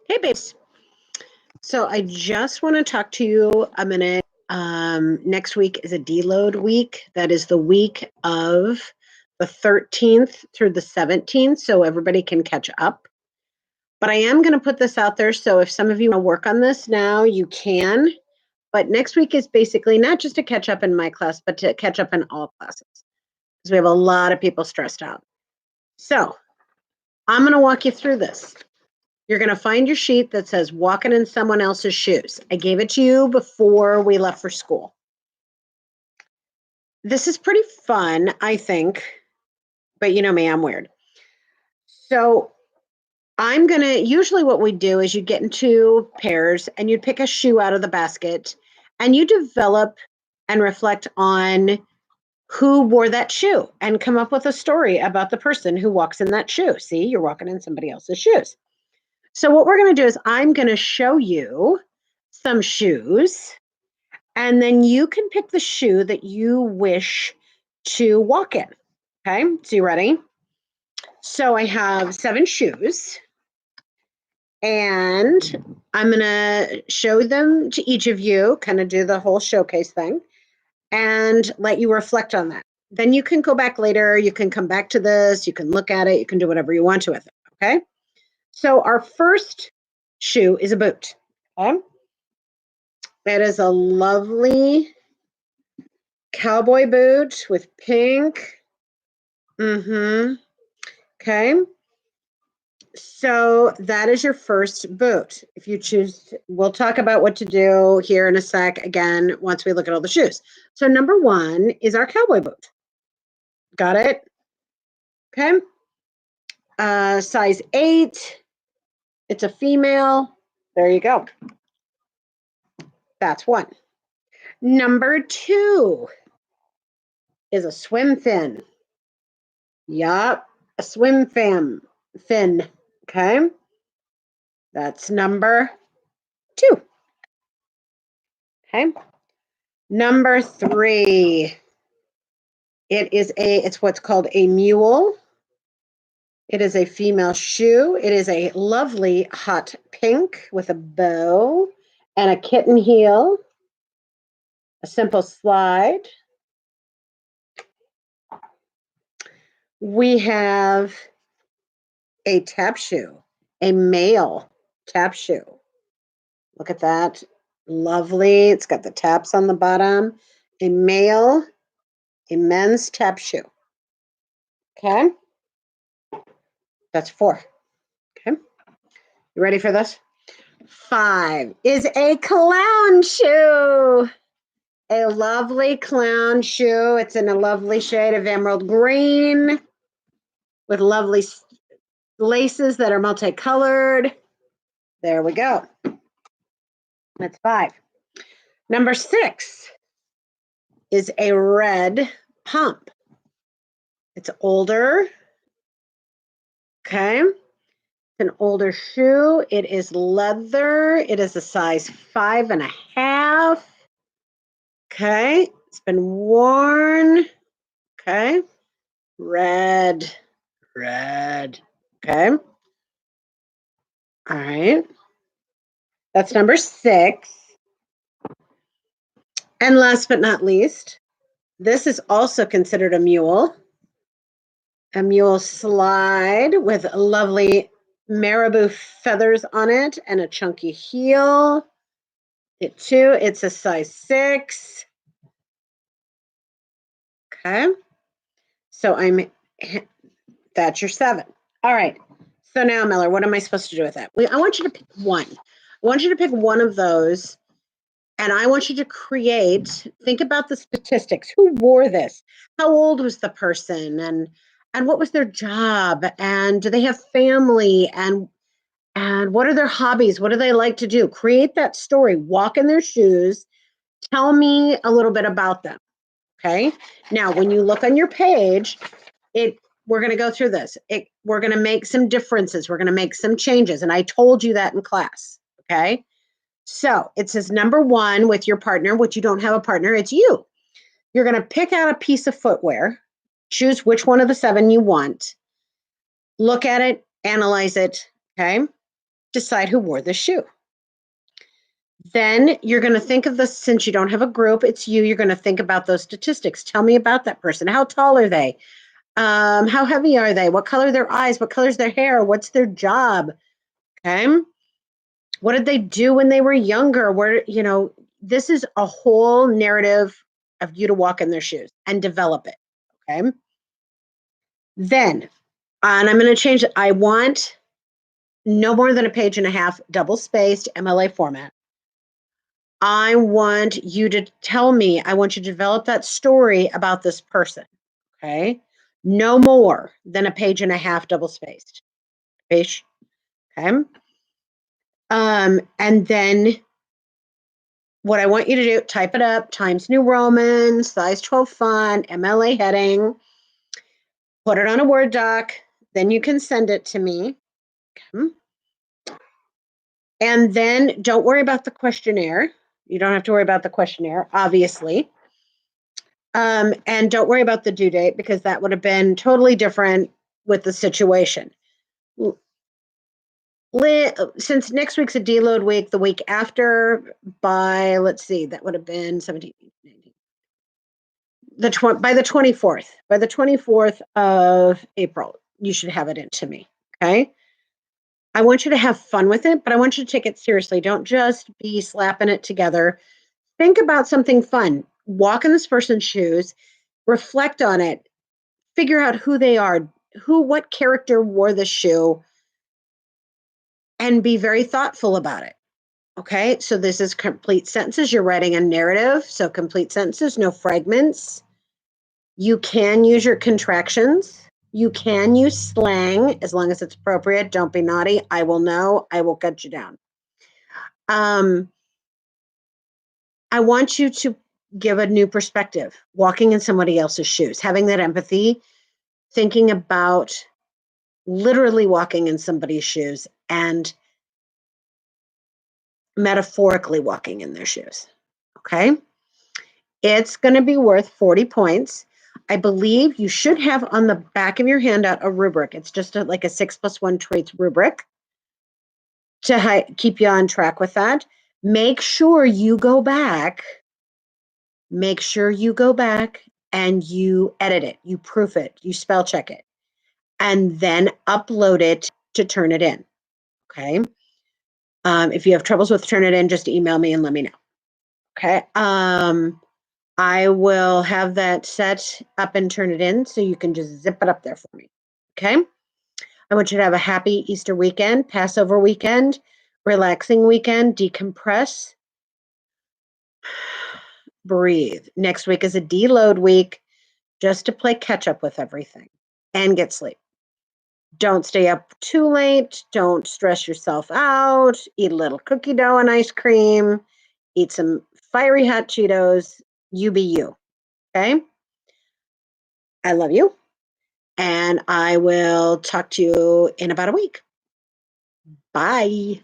Hey, babes. So I just want to talk to you a minute. Next week is a deload week. That is the week of the 13th through the 17th, so everybody can catch up. But I am going to put this out there. So if some of you want to work on this now, you can. But next week is basically not just to catch up in my class, but to catch up in all classes because we have a lot of people stressed out. So I'm going to walk you through this. You're going to find your sheet that says walking in someone else's shoes. I gave it to you before we left for school. This is pretty fun, I think, but you know me, I'm weird. So usually what we do is you get into pairs and you'd pick a shoe out of the basket and you develop and reflect on who wore that shoe and come up with a story about the person who walks in that shoe. See, you're walking in somebody else's shoes. So what we're going to do is I'm going to show you some shoes, and then you can pick the shoe that you wish to walk in. Okay, so you ready? So I have 7 shoes, and I'm going to show them to each of you, kind of do the whole showcase thing, and let you reflect on that. Then you can go back later. You can come back to this. You can look at it. You can do whatever you want to with it. Okay. So our first shoe is a boot. Okay. It is a lovely cowboy boot with pink. Okay. So that is your first boot. If you choose, we'll talk about what to do here in a sec again once we look at all the shoes. So number 1 is our cowboy boot. Got it? Okay. Size 8. It's a female. There you go. That's 1. Number 2 is a swim fin. Yup, a swim fin. Okay. That's number 2. Okay. Number 3. It's what's called a mule. It is a female shoe. It is a lovely hot pink with a bow and a kitten heel. A simple slide. We have a tap shoe, a male tap shoe. Look at that. Lovely. It's got the taps on the bottom. A men's tap shoe. Okay. That's 4. Okay. You ready for this? 5 is a clown shoe. A lovely clown shoe. It's in a lovely shade of emerald green with lovely laces that are multicolored. There we go. That's 5. Number 6 is a red pump. It's older. Okay. It's an older shoe. It is leather. It is a size 5.5. Okay. It's been worn. Okay. Red. Okay. All right. That's number 6. And last but not least, this is also considered a mule. A mule slide with lovely marabou feathers on it and a chunky heel. It's a size 6. Okay. So that's your 7. All right. So now, Miller, what am I supposed to do with that? I want you to pick one. I want you to pick one of those, and I want you to think about the statistics. Who wore this? How old was the person? And what was their job? And do they have family? And what are their hobbies? What do they like to do? Create that story. Walk in their shoes. Tell me a little bit about them. Okay. Now, when you look on your page, we're going to go through this. We're going to make some differences. We're going to make some changes. And I told you that in class. Okay. So it says number 1 with your partner, which you don't have a partner, it's you. You're going to pick out a piece of footwear, choose which one of the 7 you want, look at it, analyze it. Okay. decide who wore the shoe. Then you're going to think of this, since you don't have a group, it's you. You're going to think about those statistics. Tell me about that person. How tall are they? How heavy are they? What color are their eyes? What color is their hair? What's their job? Okay. What did they do when they were younger? Where, this is a whole narrative of you to walk in their shoes and develop it. Okay. Then, and I'm going to change it. I want no more than a page and a half, double spaced MLA format. I want you to tell me, I want you to develop that story about this person. Okay. No more than a page and a half, double spaced. Page. Okay. And then what I want you to do, type it up, Times New Roman, size 12 font, MLA heading, put it on a Word doc, then you can send it to me. Okay. And then don't worry about the questionnaire. You don't have to worry about the questionnaire, obviously. And don't worry about the due date, because that would have been totally different with the situation. Since next week's a deload week, the week after, by, let's see, that would have been 17, 19. By the 24th. By the 24th of April, you should have it into me. Okay. I want you to have fun with it, but I want you to take it seriously. Don't just be slapping it together. Think about something fun. Walk in this person's shoes, reflect on it, figure out who they are, what character wore the shoe, and be very thoughtful about it. Okay, so this is complete sentences. You're writing a narrative, so complete sentences, no fragments. You can use your contractions. You can use slang as long as it's appropriate. Don't be naughty. I will know. I will cut you down. I want you to give a new perspective, walking in somebody else's shoes, having that empathy, thinking about literally walking in somebody's shoes and metaphorically walking in their shoes. Okay. It's going to be worth 40 points. I believe you should have on the back of your handout a rubric. It's just like a 6+1 traits rubric to keep you on track with that. Make sure you go back. Make sure you go back and you edit it, you proof it, you spell check it, and then upload it to Turnitin. Okay. If you have troubles with Turnitin, just email me and let me know. Okay. I will have that set up and Turnitin so you can just zip it up there for me. Okay. I want you to have a happy Easter weekend, Passover weekend, relaxing weekend, decompress, breathe. Next week is a deload week, just to play catch up with everything and get sleep. Don't stay up too late. Don't stress yourself out. Eat a little cookie dough and ice cream. Eat some fiery hot Cheetos. You be you. Okay. I love you. And I will talk to you in about a week. Bye.